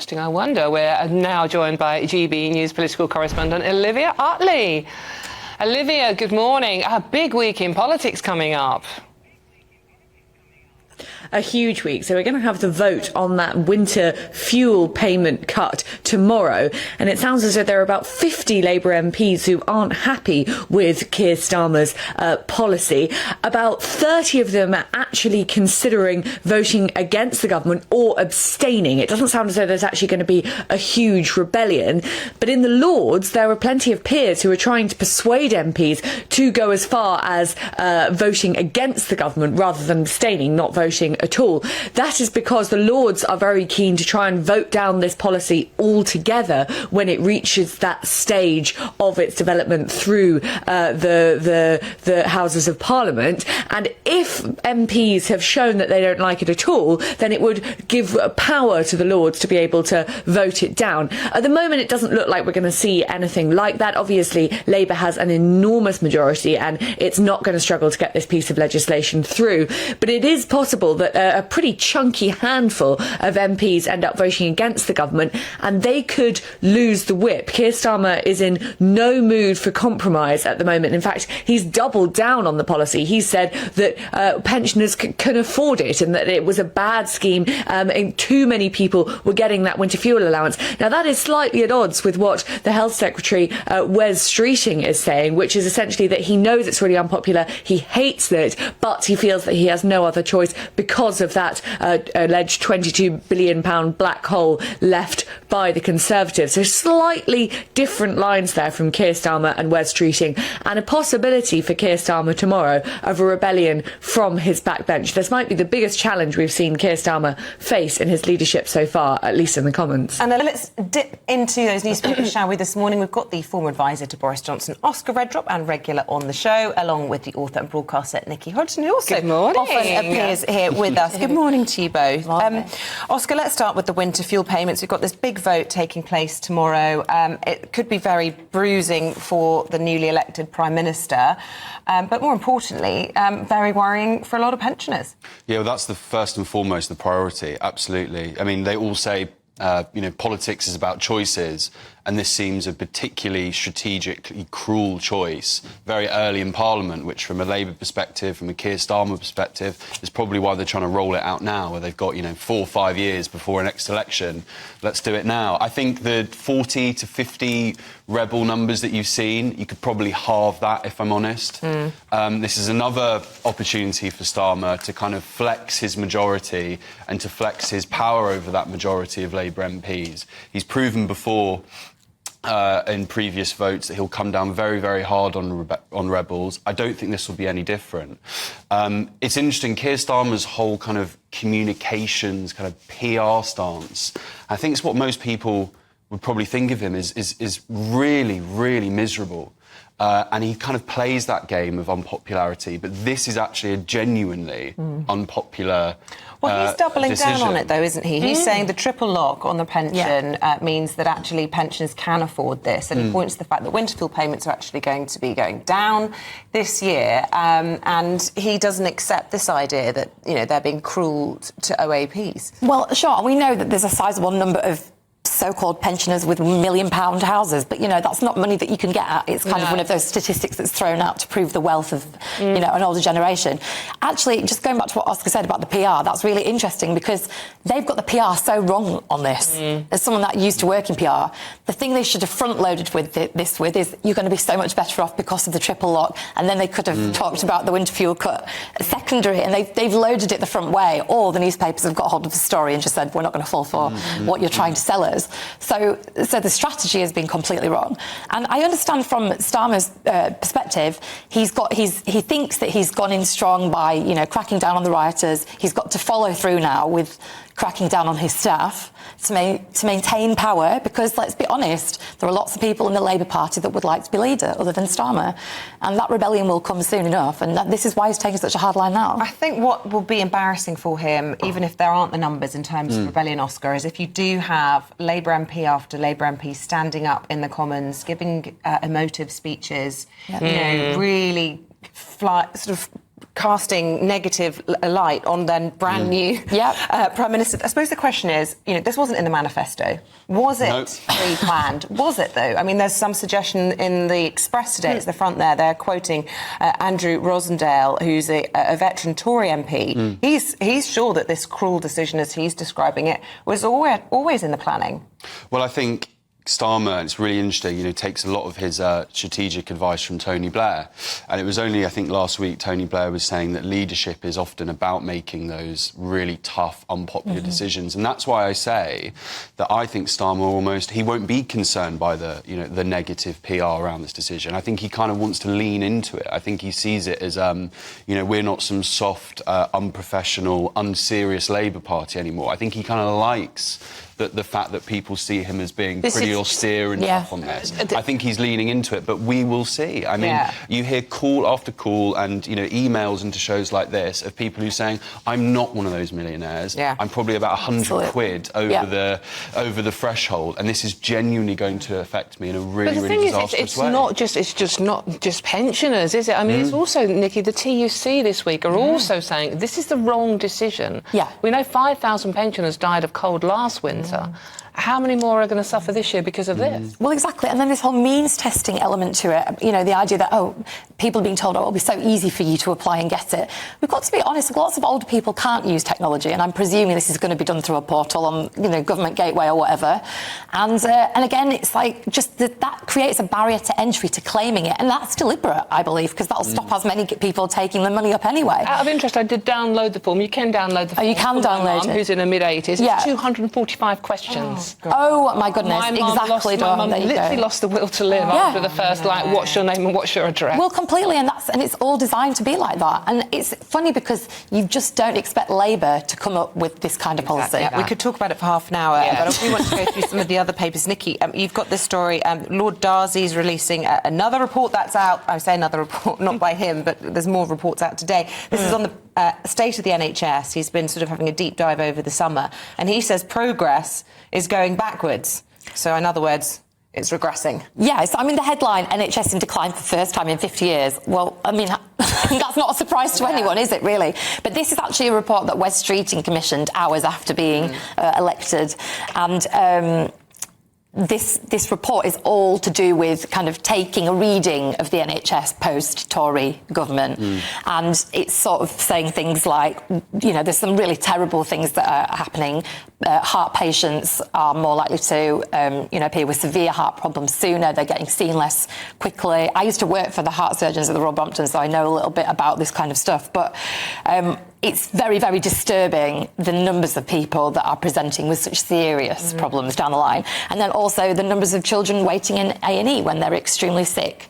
interesting. I wonder. We're now joined by GB News political correspondent Olivia Utley. Olivia, good morning. A big week in politics coming up. A huge week. So we're going to have the vote on that winter fuel payment cut tomorrow. And it sounds as though there are about 50 Labour MPs who aren't happy with Keir Starmer's policy. About 30 of them are actually considering voting against the government or abstaining. It doesn't sound as though there's actually going to be a huge rebellion. But in the Lords, there are plenty of peers who are trying to persuade MPs to go as far as voting against the government rather than abstaining, not voting at all. That is because the Lords are very keen to try and vote down this policy altogether when it reaches that stage of its development through the Houses of Parliament. And if MPs have shown that they don't like it at all, then it would give power to the Lords to be able to vote it down. At the moment, it doesn't look like we're going to see anything like that. Obviously, Labour has an enormous majority and it's not going to struggle to get this piece of legislation through. But it is possible that a pretty chunky handful of MPs end up voting against the government and they could lose the whip. Keir Starmer is in no mood for compromise at the moment. In fact, he's doubled down on the policy. He said that pensioners can afford it and that it was a bad scheme and too many people were getting that winter fuel allowance. Now, that is slightly at odds with what the Health Secretary, Wes Streeting, is saying, which is essentially that he knows it's really unpopular, he hates it, but he feels that he has no other choice because of that alleged £22 billion black hole left by the Conservatives. So slightly different lines there from Keir Starmer and Wes Streeting, and a possibility for Keir Starmer tomorrow of a rebellion from his backbench. This might be the biggest challenge we've seen Keir Starmer face in his leadership so far, at least in the Commons. And let's dip into those newspapers, shall we, this morning. We've got the former advisor to Boris Johnson, Oscar Redrop, and regular on the show, along with the author and broadcaster Nikki Hodgson, who also often appears here with us. Good morning to you both. Oscar, let's start with the winter fuel payments. We've got this big vote taking place tomorrow. It could be very bruising for the newly elected Prime Minister, but more importantly, very worrying for a lot of pensioners. Yeah, well, that's the first and foremost the priority, absolutely. I mean, they all say, politics is about choices, and this seems a particularly strategically cruel choice very early in Parliament, which from a Labour perspective, from a Keir Starmer perspective, is probably why they're trying to roll it out now, where they've got, 4 or 5 years before a next election. Let's do it now. I think the 40 to 50 rebel numbers that you've seen, you could probably halve that, if I'm honest. This is another opportunity for Starmer to kind of flex his majority and to flex his power over that majority of Labour MPs. He's proven before in previous votes that he'll come down very, very hard on rebels. I don't think this will be any different. It's interesting, Keir Starmer's whole kind of communications, kind of PR stance, I think it's what most people would probably think of him is really, really miserable. And he kind of plays that game of unpopularity, but this is actually a genuinely unpopular Well, he's doubling decision. down on it, though, isn't he? He's saying the triple lock on the pension means that actually pensioners can afford this. And he points to the fact that winter fuel payments are actually going to be going down this year. And he doesn't accept this idea that, they're being cruel to OAPs. Well, sure, we know that there's a sizable number of so-called pensioners with £1 million houses, but that's not money that you can get at. It's kind of one of those statistics that's thrown out to prove the wealth of an older generation. Actually, just going back to what Oscar said about the PR, that's really interesting because they've got the PR so wrong on this. As someone that used to work in PR, the thing they should have front-loaded with this is you're going to be so much better off because of the triple lock, and then they could have talked about the winter fuel cut secondary, and they've loaded it the front way. Or the newspapers have got hold of the story and just said, we're not going to fall for what you're trying to sell us. So the strategy has been completely wrong. And I understand from Starmer's perspective, he thinks that he's gone in strong by, cracking down on the rioters. He's got to follow through now with cracking down on his staff to maintain power, because, let's be honest, there are lots of people in the Labour Party that would like to be leader other than Starmer. And that rebellion will come soon enough. And this is why he's taking such a hard line now. I think what will be embarrassing for him, even if there aren't the numbers in terms of rebellion, Oscar, is if you do have Labour MP after Labour MP standing up in the Commons, giving emotive speeches, really casting negative light on then brand new Prime Minister. I suppose the question is, this wasn't in the manifesto. Was it pre-planned? Was it, though? I mean, there's some suggestion in the Express today, it's the front there, they're quoting Andrew Rosendale, who's a veteran Tory MP. He's sure that this cruel decision, as he's describing it, was always in the planning. Well, I think Starmer, and it's really interesting, takes a lot of his strategic advice from Tony Blair. And it was only, I think, last week Tony Blair was saying that leadership is often about making those really tough, unpopular decisions. And that's why I say that I think Starmer he won't be concerned by the negative PR around this decision. I think he kind of wants to lean into it. I think he sees it as, we're not some soft, unprofessional, unserious Labour Party anymore. I think he kind of likes the fact that people see him as being pretty austere and tough on this. I think he's leaning into it, but we will see. I mean, you hear call after call and, emails into shows like this of people who are saying, I'm not one of those millionaires. I'm probably about 100 quid over the threshold, and this is genuinely going to affect me in a really, really disastrous way. It's just not just pensioners, is it? I mean, it's also, Nikki, the TUC this week are also saying this is the wrong decision. We know 5,000 pensioners died of cold last winter. How many more are going to suffer this year because of this? Well, exactly. And then this whole means testing element to it, the idea that, people are being told, it'll be so easy for you to apply and get it. We've got to be honest, lots of older people can't use technology, and I'm presuming this is going to be done through a portal on, Government Gateway or whatever. And again, it's like just that creates a barrier to entry to claiming it, and that's deliberate, I believe, because that'll stop as many people taking the money up anyway. Out of interest, I did download the form. You can download the form. You can download it. Who's in her mid-80s. It's 245 questions. Oh, my goodness, my mum literally lost the will to live after the first, what's your name and what's your address? Well, completely, and it's all designed to be like that. And it's funny because you just don't expect Labour to come up with this kind of policy. We could talk about it for half an hour, but if we want to go through some of the other papers. Nikki, you've got this story. Lord Darcy's releasing another report that's out. I say another report, not by him, but there's more reports out today. This is on the state of the NHS. He's been sort of having a deep dive over the summer, and he says progress is going backwards. So, in other words, it's regressing. Yes, I mean, the headline, NHS in decline for the first time in 50 years. Well, I mean, that's not a surprise to anyone, is it, really? But this is actually a report that Wes Streeting commissioned hours after being elected. And this report is all to do with kind of taking a reading of the NHS post-Tory government. And it's sort of saying things like, there's some really terrible things that are happening. Heart patients are more likely to, appear with severe heart problems sooner. They're getting seen less quickly. I used to work for the heart surgeons at the Royal Brompton, so I know a little bit about this kind of stuff. But it's very, very disturbing, the numbers of people that are presenting with such serious problems down the line. And then also the numbers of children waiting in A&E when they're extremely sick,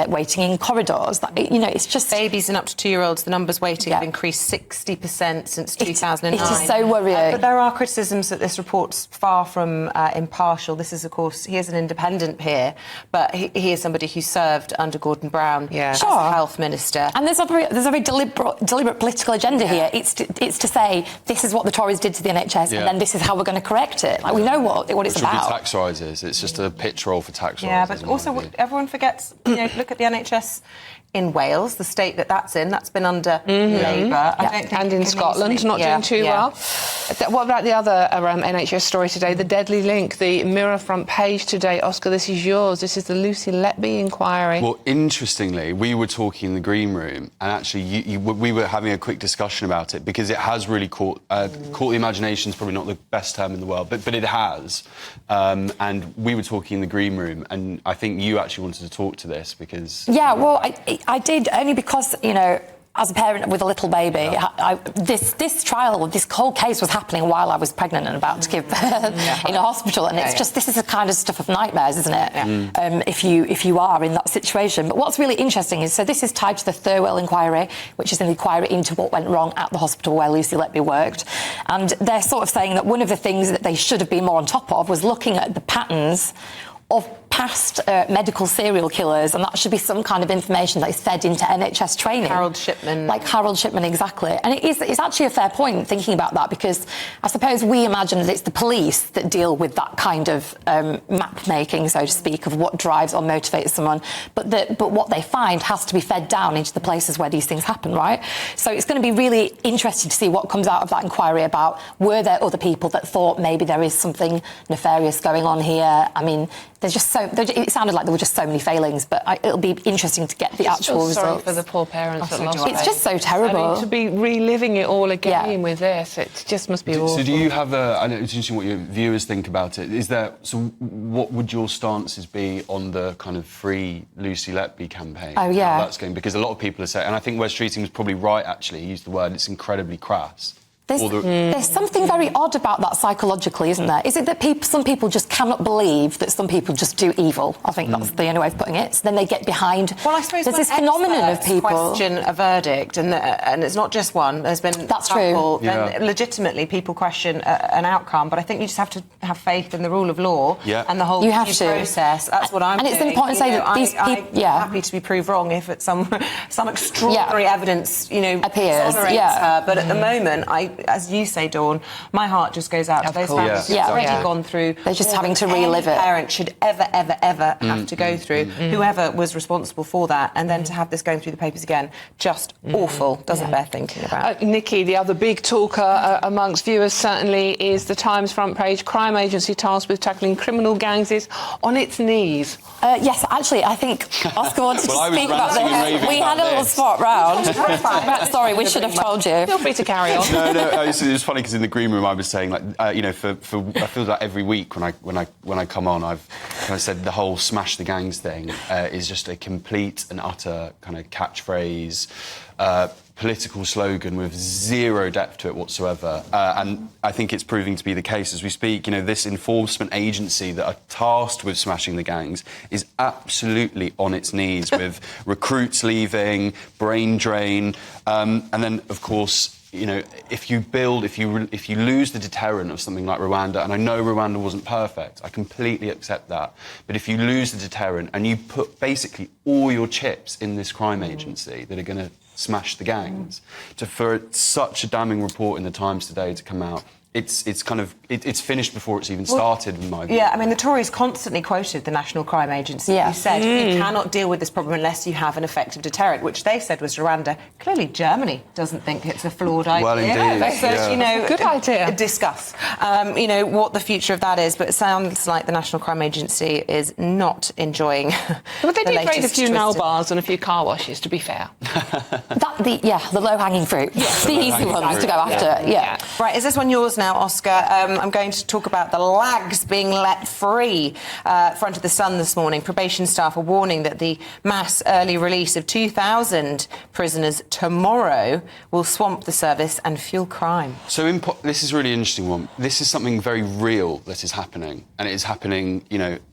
waiting in corridors. It's just... Babies and up to 2-year-olds, the numbers waiting have increased 60% since 2009. It is so worrying. But there are criticisms that this report's far from impartial. This is, of course, he is an independent peer, but he is somebody who served under Gordon Brown as the health minister. And there's a very deliberate political agenda here. It's to say this is what the Tories did to the NHS, and then this is how we're going to correct it. We know what it's about. Should be tax rises. It's just a pitch roll for tax rises. Yeah, but also everyone forgets. Look at the NHS in Wales, the state that's in. That's been under Labour. And in Scotland, not doing too well. What about the other NHS story today? The deadly link, the Mirror front page today. Oscar, this is yours. This is the Lucy Letby inquiry. Well, interestingly, we were talking in the green room, and actually we were having a quick discussion about it because it has really caught the imagination. Is probably not the best term in the world, but it has. And we were talking in the green room, and I think you actually wanted to talk to this because... Yeah, well, I did, only because, as a parent with a little baby, this trial, this whole case was happening while I was pregnant and about to give birth in a hospital, and it's just, this is the kind of stuff of nightmares, isn't it? If you are in that situation. But what's really interesting is, so this is tied to the Thirlwell inquiry, which is an inquiry into what went wrong at the hospital where Lucy Letby worked, and they're sort of saying that one of the things that they should have been more on top of was looking at the patterns of past medical serial killers, and that should be some kind of information that is fed into NHS training. Harold Shipman. Like Harold Shipman, exactly. And it's actually a fair point thinking about that, because I suppose we imagine that it's the police that deal with that kind of map making, so to speak, of what drives or motivates someone. But what they find has to be fed down into the places where these things happen, right? So it's going to be really interesting to see what comes out of that inquiry about, were there other people that thought maybe there is something nefarious going on here? I mean, it sounded like there were just so many failings, but it'll be interesting to get the actual results. Sorry for the poor parents that lost. It's just so terrible. I mean, to be reliving it all again with this, it just must be awful. So do you have I know it's interesting what your viewers think about it. What would your stances be on the kind of Free Lucy Letby campaign? Oh, yeah. How that's going? Because a lot of people are saying, and I think Wes Streeting was probably right, actually, he used the word, it's incredibly crass. There's something very odd about that psychologically, isn't there? Is it that some people just cannot believe that some people just do evil? I think that's the only way of putting it. So then they get behind. Well, I suppose there's this phenomenon of people question a verdict, and it's not just one. There's been that's couple, true. Then legitimately people question an outcome. But I think you just have to have faith in the rule of law and the whole due process. That's what I'm doing. And it's important to say that these people, I'm happy to be proved wrong if it's some extraordinary evidence, appears. Her. But at the moment, as you say, Dawn, my heart just goes out to those families who've already gone through. They're just having to relive it. Parent should ever have to go through, whoever was responsible for that, and then to have this going through the papers again, just awful. Doesn't bear thinking about. Nikki, the other big talker amongst viewers certainly is the Times front page. Crime agency tasked with tackling criminal gangs is on its knees. Yes, actually, I think Oscar wanted to speak about this. We had a little spot round. Sorry, we should have told you. Feel free to carry on. No. It was funny because in the green room I was saying, like, I feel like every week when I come on, I've kind of said the whole smash the gangs thing is just a complete and utter kind of catchphrase, political slogan with zero depth to it whatsoever. And I think it's proving to be the case as we speak. This enforcement agency that are tasked with smashing the gangs is absolutely on its knees with recruits leaving, brain drain, and then, of course, if you lose the deterrent of something like Rwanda, and I know Rwanda wasn't perfect, I completely accept that, but if you lose the deterrent and you put basically all your chips in this crime agency that are going to smash the gangs, for such a damning report in the Times today to come out, it's finished before it's even started, in my view. Yeah, I mean, the Tories constantly quoted the National Crime Agency, who said you cannot deal with this problem unless you have an effective deterrent, which they said was Rwanda. Clearly, Germany doesn't think it's a flawed idea. Well, indeed. They said, good idea. Discuss, what the future of that is. But it sounds like the National Crime Agency is not enjoying. But they did raid a few nail bars and a a few car washes, to be fair. The low-hanging fruit. The easy ones to go after. Yeah. Right, is this one yours now, Oscar? I'm going to talk about the lags being let free. Front of the Sun this morning, probation staff are warning that the mass early release of 2,000 prisoners tomorrow will swamp the service and fuel crime. So this is a really interesting one. This is something very real that is happening, and it is happening,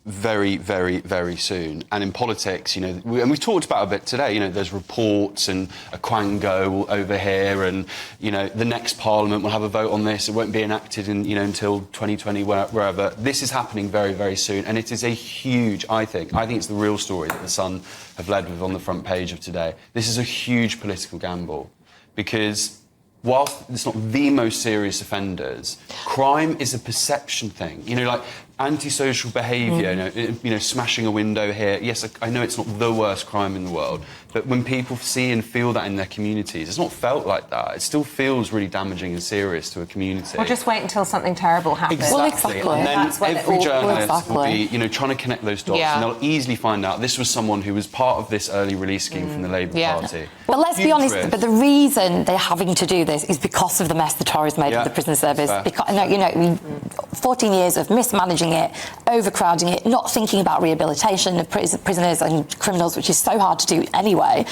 very, very, very soon. And in politics, and we've talked about a bit today, there's reports and a quango over here, and, the next Parliament will have a vote on this. It won't be enacted until 2020, wherever. This is happening very, very soon, and it is a huge, I think it's the real story that the Sun have led with on the front page of today. This is a huge political gamble, because whilst it's not the most serious offenders, crime is a perception thing. Like antisocial behaviour, smashing a window here. Yes, I know it's not the worst crime in the world, but when people see and feel that in their communities, it's not felt like that. It still feels really damaging and serious to a community. Well, just wait until something terrible happens. Exactly. And then every journalist will be, trying to connect those dots, and they'll easily find out this was someone who was part of this early release scheme from the Labour Party. But let's be honest, but the reason they're having to do this is because of the mess the Tories made of the prison service. Because, 14 years of mismanaging it, overcrowding it, not thinking about rehabilitation of prisoners and criminals, which is so hard to do anyway.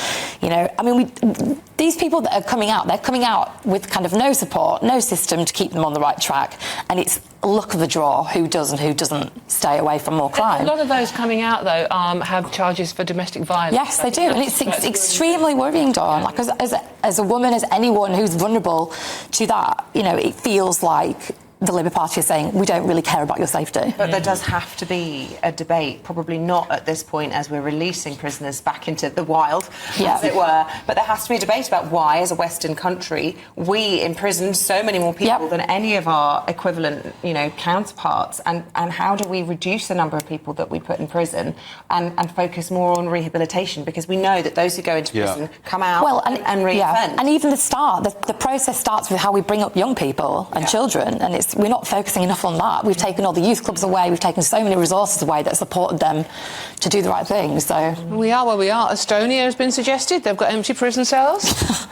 These people that are coming out, they're coming out with kind of no support, no system to keep them on the right track, and it's luck of the draw who does and who doesn't stay away from more crime. A lot of those coming out, though, have charges for domestic violence. Yes, they do, and it's extremely worrying, Dawn. Like, as a woman, as anyone who's vulnerable to that, it feels like the Labour Party are saying, we don't really care about your safety. But there does have to be a debate, probably not at this point as we're releasing prisoners back into the wild, as it were, but there has to be a debate about why, as a Western country, we imprison so many more people than any of our equivalent, counterparts, and how do we reduce the number of people that we put in prison and focus more on rehabilitation, because we know that those who go into prison come out and re-offend. And even the process starts with how we bring up young people and children, and we're not focusing enough on that. We've taken all the youth clubs away, we've taken so many resources away that supported them to do the right thing. So we are where we are. Estonia has been suggested. They've got empty prison cells.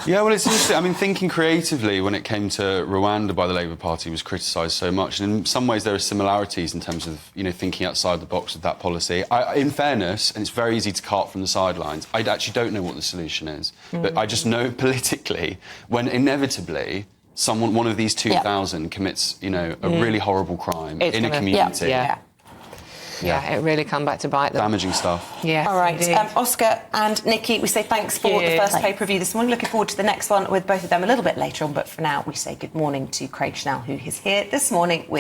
Yeah, well, it's interesting. I mean, thinking creatively when it came to Rwanda by the Labour Party was criticised so much, and in some ways there are similarities in terms of thinking outside the box with that policy. In fairness, and it's very easy to cart from the sidelines, I actually don't know what the solution is, but I just know politically when inevitably one of these 2,000 commits, a really horrible crime in a community. Yeah, it really come back to bite them. Damaging stuff. Yeah. All right, Oscar and Nikki, we say thanks for the first pay-per-view this morning. Looking forward to the next one with both of them a little bit later on, but for now we say good morning to Craig Schnell, who is here this morning with